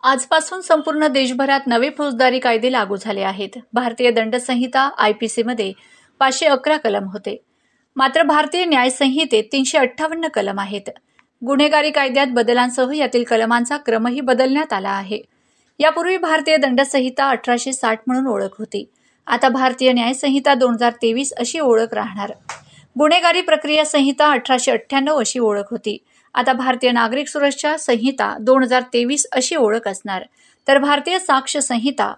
आजपासून संपूर्ण देशभरात नवे फौजदारी कायदे लागू झाले आहेत। भारतीय दंड संहिता IPC मध्ये 511 कलम होते, मात्र भारतीय न्याय संहितेत 358 कलम आहेत। गुन्हेगारी कायद्यात बदलांसह यातील कलमांचा क्रमही बदलण्यात आला आहे। यापूर्वी भारतीय दंड संहिता 1860 म्हणून ओळख होती, आता भारतीय न्याय संहिता 2023 अशी ओळख राहणार। गुन्हेगारी प्रक्रिया संहिता 1898 अशी ओळख होती, आता भारतीय नागरिक सुरक्षा संहिता 2023 अशी ओळख असणार। तर भारतीय साक्ष संहिता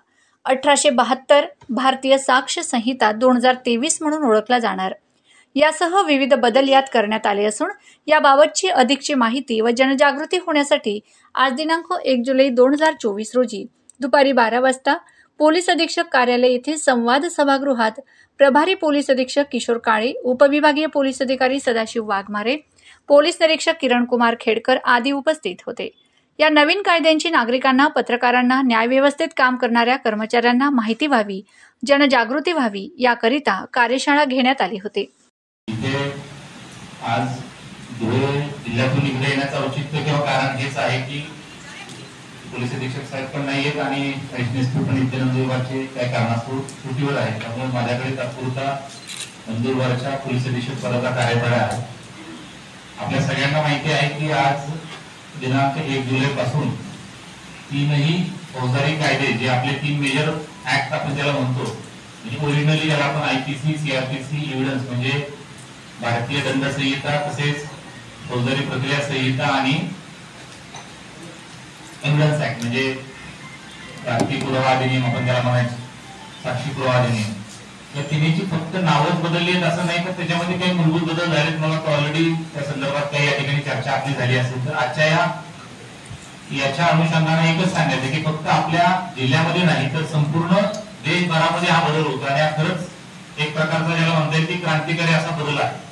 1872 भारतीय साक्ष संहिता 2023 म्हणून ओळखला जाणार। यासह विविध बदल यात करण्यात आले असून याबाबतची अधिकची माहिती व जनजागृती होण्यासाठी आज दिनांक 1 जुलै 2024 रोजी दुपारी 12 वाजता पोलीस अधीक्षक कार्यालय येथे संवाद सभागृहात प्रभारी पोलीस अधीक्षक किशोर काळे, उपविभागीय पोलीस अधिकारी सदाशिव वाघमारे, पोलीस निरीक्षक किरण कुमार खेडकर आदी उपस्थित होते। या नवीन कायद्यांची नागरिकांना, पत्रकारांना, न्यायव्यवस्थेत काम करणाऱ्या कर्मचाऱ्यांना माहिती व्हावी, जनजागृती व्हावी याकरिता कार्यशाळा घेण्यात आली होती। आज धुळे जिल्ह्यातून इकडे येण्याचं औचित्य किंवा कारण हेच आहे की पोलीस अधीक्षक साहेब पण नाहीयेत आणि एसएसपी पण इथे नंदुरबारचे काही कारणास्तव सुट्टीवर आहेत, त्यामुळे माझ्याकडे तात्पुरता नंदुरबारच्या पोलीस अधीक्षक पदाचा कार्यभार आहे। आपल्या सगळ्यांना माहिती आहे की आज दिनांक 1 जुलै पासून तीनही फौजदारी कायदे जे आपले 3 मेजर ऍक्ट आपण ज्याला म्हणतो, म्हणजे ओरिजिनली ज्याला आपण IPC, CRPC, एव्हिडन्स म्हणजे भारतीय दंड संहिता, तसेच फौजदारी प्रक्रिया संहिता आणि एव्हिडन्स ऍक्ट म्हणजे भारतीय पुरावा अधिनियम आपण त्याला म्हणायचं, साक्षी पुरावा अधिनियम, या तिन्हीची फक्त नावच बदलली आहेत असं नाही, तर त्याच्यामध्ये काही मूलभूत बदल झालेत। मला ऑलरेडी त्या संदर्भात काही या ठिकाणी चर्चा आपली झाली असेल, तर आजच्या याच्या अनुषंगाने एकच सांगायचं की फक्त आपल्या जिल्ह्यामध्ये नाही तर संपूर्ण देशभरामध्ये हा बदल होतो आणि हा खरंच एक प्रकारचा ज्याला म्हणता येईल की क्रांतिकारी असा बदल आहे।